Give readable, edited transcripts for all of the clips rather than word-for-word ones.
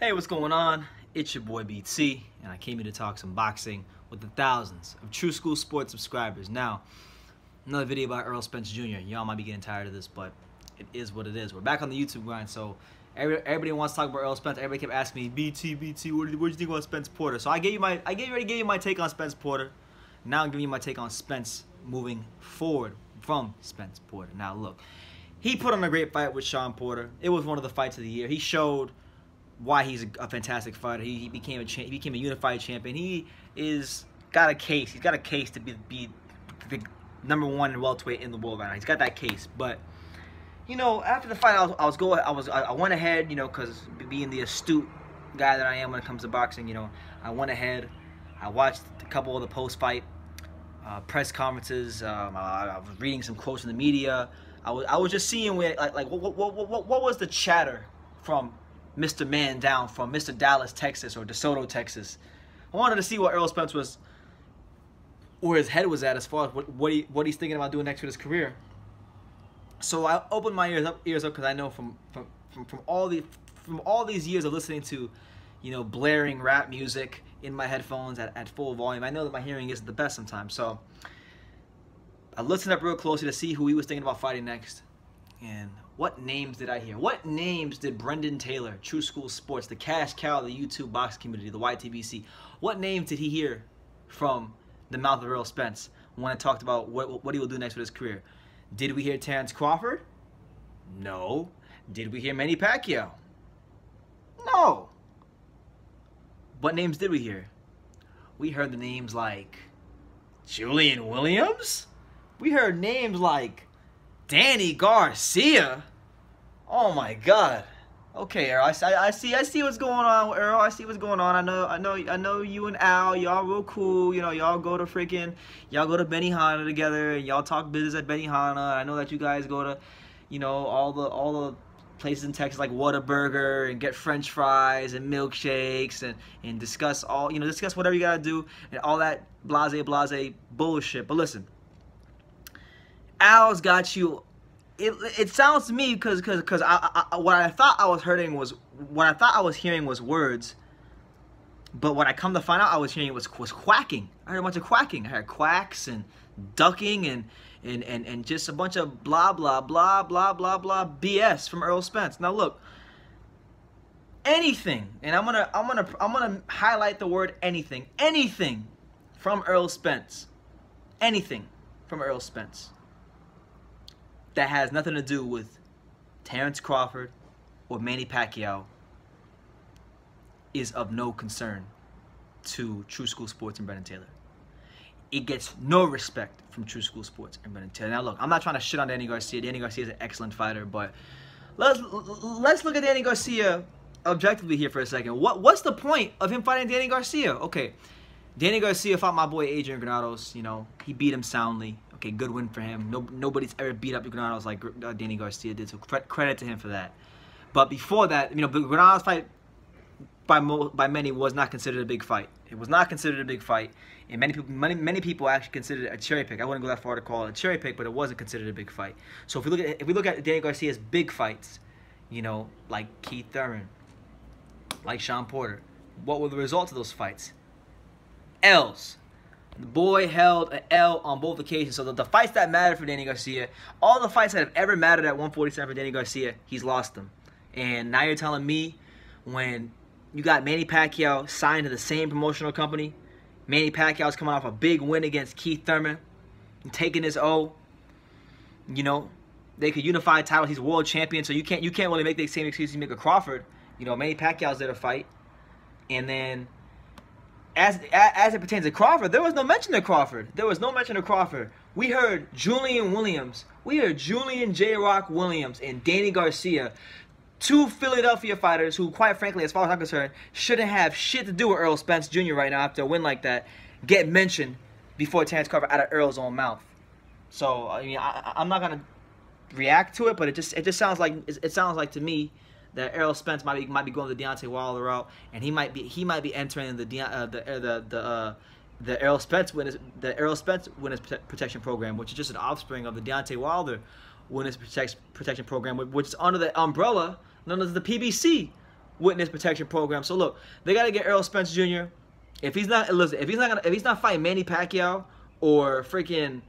Hey, what's going on? It's your boy BT, and I came here to talk some boxing with the thousands of True School Sports subscribers. Now, another video about Errol Spence Jr. Y'all might be getting tired of this, but it is what it is. We're back on the YouTube grind, so everybody wants to talk about Errol Spence. Everybody kept asking me, BT, what do you think about Spence Porter? So I already gave you my take on Spence Porter. Now I'm giving you my take on Spence moving forward from Spence Porter. Now look, he put on a great fight with Shawn Porter. It was one of the fights of the year. He showed why he's a fantastic fighter. He became a unified champion. He got a case. He's got a case to be the #1 welterweight in the world right now. He's got that case. But you know, after the fight, I went ahead. You know, because being the astute guy that I am when it comes to boxing, you know, I went ahead. I watched a couple of the post-fight press conferences. I was reading some quotes in the media. I was just seeing where what was the chatter from Mr. Man down from Mr. Dallas, Texas, or DeSoto, Texas. I wanted to see what Errol Spence was, where his head was at as far as what he's thinking about doing next with his career. So I opened my ears up because I know from all these years of listening to, you know, blaring rap music in my headphones at full volume, I know that my hearing isn't the best sometimes. So I listened up real closely to see who he was thinking about fighting next. And what names did I hear? What names did Brendan Taylor, True School Sports, the cash cow of the YouTube boxing community, the YTBC, what names did he hear from the mouth of Errol Spence when I talked about what he will do next with his career? Did we hear Terence Crawford? No. Did we hear Manny Pacquiao? No. What names did we hear? We heard the names like Julian Williams. We heard names like Danny Garcia. Oh my God. Okay, Errol. I see what's going on, Errol. I see what's going on. I know you and Al, y'all real cool. You know, y'all go to Benihana together, and y'all talk business at Benihana. I know that you guys go to, you know, all the places in Texas like Whataburger and get French fries and milkshakes and discuss whatever you gotta do and all that blase bullshit. But listen, Al's got you. It sounds to me because what I thought I was hearing was words, but what I come to find out I was hearing was quacking. I heard a bunch of quacking. I heard quacks and ducking and just a bunch of blah blah blah blah blah blah BS from Errol Spence. Now look, anything, and I'm gonna highlight the word anything from Errol Spence, anything from Errol Spence that has nothing to do with Terence Crawford or Manny Pacquiao is of no concern to True School Sports and Brendan Taylor. It gets no respect from True School Sports and Brendan Taylor. Now look, I'm not trying to shit on Danny Garcia. Danny Garcia is an excellent fighter, but let's look at Danny Garcia objectively here for a second. What's the point of him fighting Danny Garcia? Okay, Danny Garcia fought my boy Adrian Granados. You know, he beat him soundly. Okay, good win for him. Nobody's ever beat up Granados like Danny Garcia did, so credit to him for that. But before that, you know, Granados' fight by many was not considered a big fight. It was not considered a big fight, and many people actually considered it a cherry pick. I wouldn't go that far to call it a cherry pick, but it wasn't considered a big fight. So if we look at Danny Garcia's big fights, you know, like Keith Thurman, like Shawn Porter, what were the results of those fights? L's. The boy held an L on both occasions. So the fights that mattered for Danny Garcia, all the fights that have ever mattered at 147 for Danny Garcia, he's lost them. And now you're telling me when you got Manny Pacquiao signed to the same promotional company, Manny Pacquiao's coming off a big win against Keith Thurman and taking his O. You know, they could unify titles. He's world champion, so you can't really make the same excuse you make with Crawford. You know, Manny Pacquiao's there to fight, and then as it pertains to Crawford, there was no mention of Crawford. There was no mention of Crawford. We heard Julian Williams. We heard Julian J-Rock Williams and Danny Garcia, two Philadelphia fighters who, quite frankly, as far as I'm concerned, shouldn't have shit to do with Errol Spence Jr. right now after a win like that, get mentioned before Terence Crawford out of Errol's own mouth. So I mean, I'm not gonna react to it, but it just sounds like to me that Errol Spence might be going the Deontay Wilder route, and he might be entering the Errol Spence witness protection program, which is just an offspring of the Deontay Wilder witness protection program, which is under the umbrella known as the PBC, witness protection program. So look, they got to get Errol Spence Jr. If he's not fighting Manny Pacquiao or freaking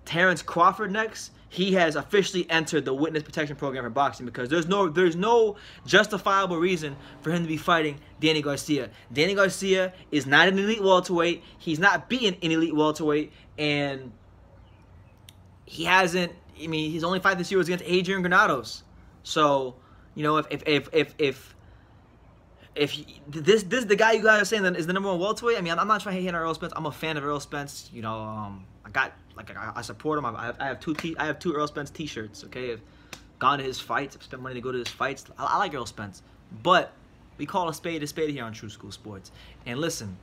Terence Crawford next, he has officially entered the witness protection program for boxing, because there's no justifiable reason for him to be fighting Danny Garcia. Danny Garcia is not an elite welterweight. He's not beating an elite welterweight, and he hasn't. I mean, his only fight this year was against Adrian Granados. So, you know, if this the guy you guys are saying that is the #1 welterweight, I mean, I'm not trying to hate on Errol Spence. I'm a fan of Errol Spence. You know, I support him. I have two Errol Spence T-shirts. Okay, I've gone to his fights. I've spent money to go to his fights. I like Errol Spence, but we call a spade here on True School Sports. And listen.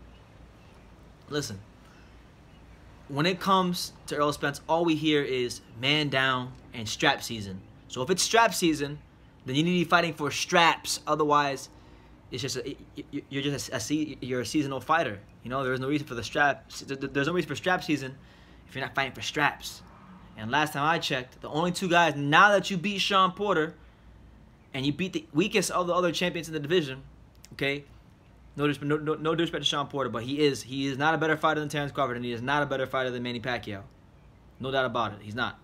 When it comes to Errol Spence, all we hear is man down and strap season. So if it's strap season, then you need to be fighting for straps. Otherwise, it's just you're a seasonal fighter. You know, there's no reason for the strap. There's no reason for strap season if you're not fighting for straps. And last time I checked, the only two guys, now that you beat Sean Porter and you beat the weakest of the other champions in the division, okay? No disrespect to Sean Porter, but he is not a better fighter than Terence Crawford, and he is not a better fighter than Manny Pacquiao. No doubt about it. He's not.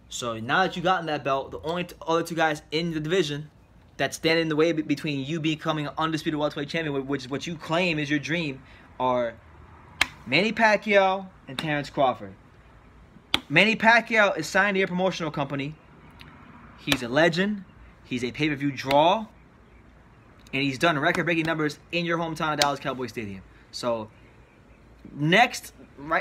So now that you gotten that belt, the only other two guys in the division that stand in the way between you becoming an undisputed welterweight champion, which is what you claim is your dream, are Manny Pacquiao and Terence Crawford. Manny Pacquiao is signed to your promotional company. He's a legend. He's a pay-per-view draw. And he's done record-breaking numbers in your hometown of Dallas Cowboys Stadium. So next, from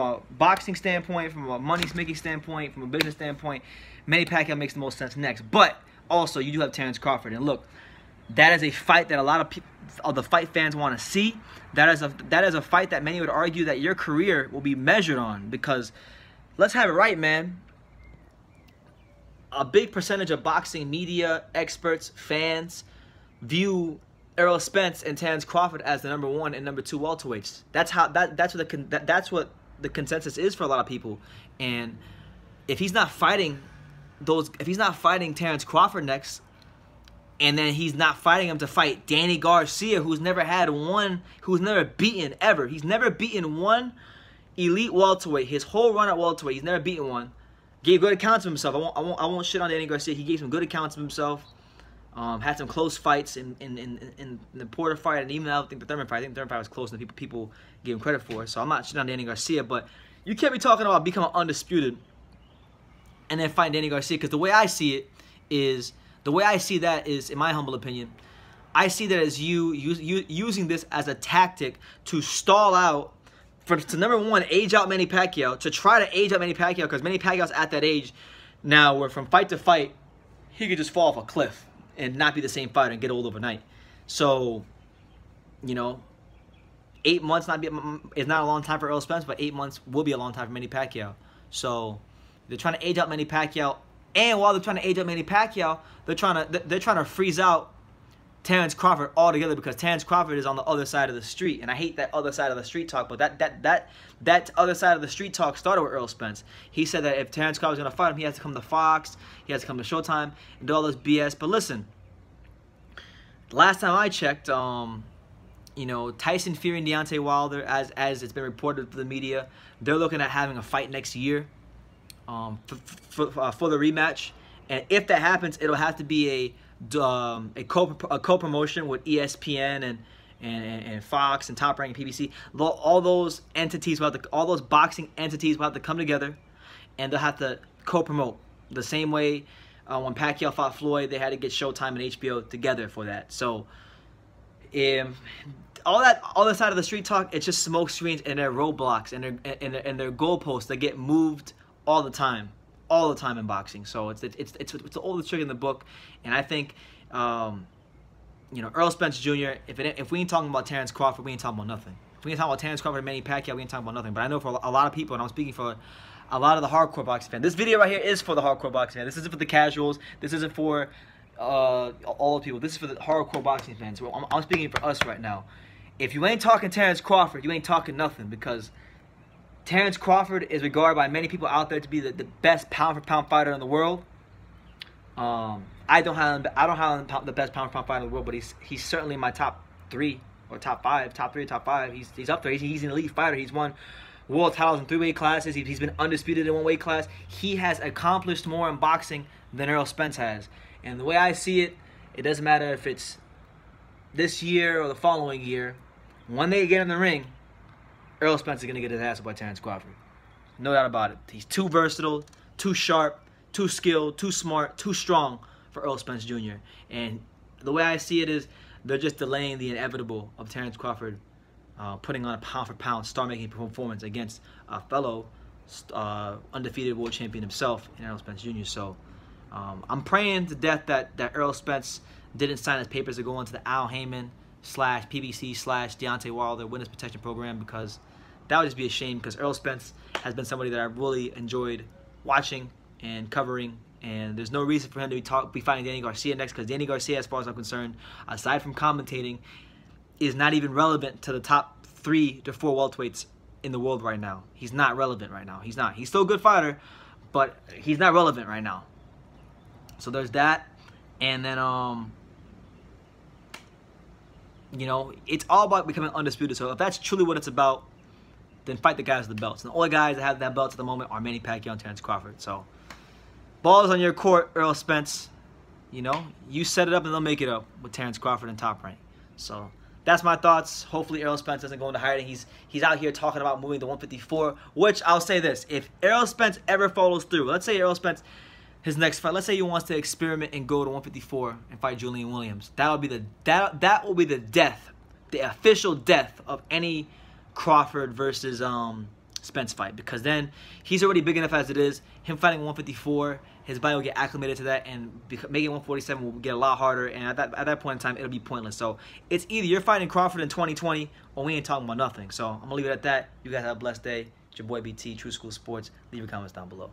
a boxing standpoint, from a money-making standpoint, from a business standpoint, Manny Pacquiao makes the most sense next. But also, you do have Terence Crawford, and look, that is a fight that a lot of people, of the fight fans, want to see. That is a fight that many would argue that your career will be measured on, because let's have it right, man. A big percentage of boxing media, experts, fans view Errol Spence and Terence Crawford as the #1 and #2 welterweights. That's what the consensus is for a lot of people. And if he's not fighting Terence Crawford next, and then he's not fighting him to fight Danny Garcia, who's never beaten ever. He's never beaten one elite welterweight. His whole run at welterweight, he's never beaten one. Gave good accounts of himself. I won't shit on Danny Garcia. He gave some good accounts of himself. Had some close fights in the Porter fight, and even I think the Thurman fight. I think the Thurman fight was closer than people give him credit for. So I'm not shitting on Danny Garcia, but you can't be talking about becoming undisputed and then fighting Danny Garcia, because the way I see that is, in my humble opinion, I see that as you using this as a tactic to stall out. To #1, age out Manny Pacquiao, to try to age out Manny Pacquiao, because Manny Pacquiao's at that age now where from fight to fight, he could just fall off a cliff and not be the same fighter and get old overnight. So, you know, 8 months is not a long time for Errol Spence, but 8 months will be a long time for Manny Pacquiao. So they're trying to age out Manny Pacquiao, and while they're trying to age out Manny Pacquiao, they're trying to freeze out Terence Crawford altogether, because Terence Crawford is on the other side of the street, and I hate that other side of the street talk, but that other side of the street talk started with Errol Spence. He said that if Terence Crawford was going to fight him, he has to come to Fox, he has to come to Showtime, and do all this BS. But listen, last time I checked, you know, Tyson Fury and Deontay Wilder, as it's been reported to the media, they're looking at having a fight next year for the rematch, and if that happens, it'll have to be a co-promotion with ESPN and Fox and Top Rank and PBC. All those entities, all those boxing entities will have to come together, and they'll have to co-promote the same way when Pacquiao fought Floyd, they had to get Showtime and HBO together for that. So all that other side of the street talk, it's just smoke screens and their roadblocks and their goalposts that get moved all the time in boxing. So it's the oldest trick in the book, and I think you know, Errol Spence Jr. If we ain't talking about Terence Crawford, we ain't talking about nothing. If we ain't talking about Terence Crawford and Manny Pacquiao, we ain't talking about nothing. But I know for a lot of people, and I'm speaking for a lot of the hardcore boxing fans, this video right here is for the hardcore boxing fans. This isn't for the casuals. This isn't for all the people. This is for the hardcore boxing fans. So I'm speaking for us right now. If you ain't talking Terence Crawford, you ain't talking nothing, because Terence Crawford is regarded by many people out there to be the best pound-for-pound fighter in the world. I don't have him the best pound for pound fighter in the world, but he's certainly my top 3 or top 5, top 3, top 5. He's up there. He's an elite fighter. He's won world titles in 3 weight classes. He's been undisputed in 1 weight class. He has accomplished more in boxing than Errol Spence has. And the way I see it, it doesn't matter if it's this year or the following year. When they get in the ring, Errol Spence is going to get his ass up by Terence Crawford. No doubt about it. He's too versatile, too sharp, too skilled, too smart, too strong for Errol Spence Jr. And the way I see it is they're just delaying the inevitable of Terence Crawford putting on a pound-for-pound star-making performance against a fellow undefeated world champion himself in Errol Spence Jr. So I'm praying to death that Errol Spence didn't sign his papers to go into the Al Heyman / PBC / Deontay Wilder witness protection program, because that would just be a shame, because Errol Spence has been somebody that I've really enjoyed watching and covering, and there's no reason for him to be fighting Danny Garcia next, because Danny Garcia, as far as I'm concerned, aside from commentating, is not even relevant to the top 3 to 4 welterweights in the world right now. He's not relevant right now. He's not. He's still a good fighter, but he's not relevant right now. So there's that, and then you know, it's all about becoming undisputed. So if that's truly what it's about, then fight the guys with the belts. And the only guys that have that belts at the moment are Manny Pacquiao and Terence Crawford. So ball is on your court, Errol Spence. You know, you set it up and they'll make it up with Terence Crawford in Top Rank. So that's my thoughts. Hopefully Errol Spence doesn't go into hiding. He's out here talking about moving to 154, which I'll say this. If Errol Spence ever follows through, let's say Errol Spence, his next fight, let's say he wants to experiment and go to 154 and fight Julian Williams. That will be the death, the official death of any Crawford versus Spence fight, because then he's already big enough as it is. Him fighting 154, his body will get acclimated to that, and making 147 will get a lot harder, and at that point in time, it'll be pointless. So it's either you're fighting Crawford in 2020 or we ain't talking about nothing. So I'm going to leave it at that. You guys have a blessed day. It's your boy BT, True School Sports. Leave your comments down below.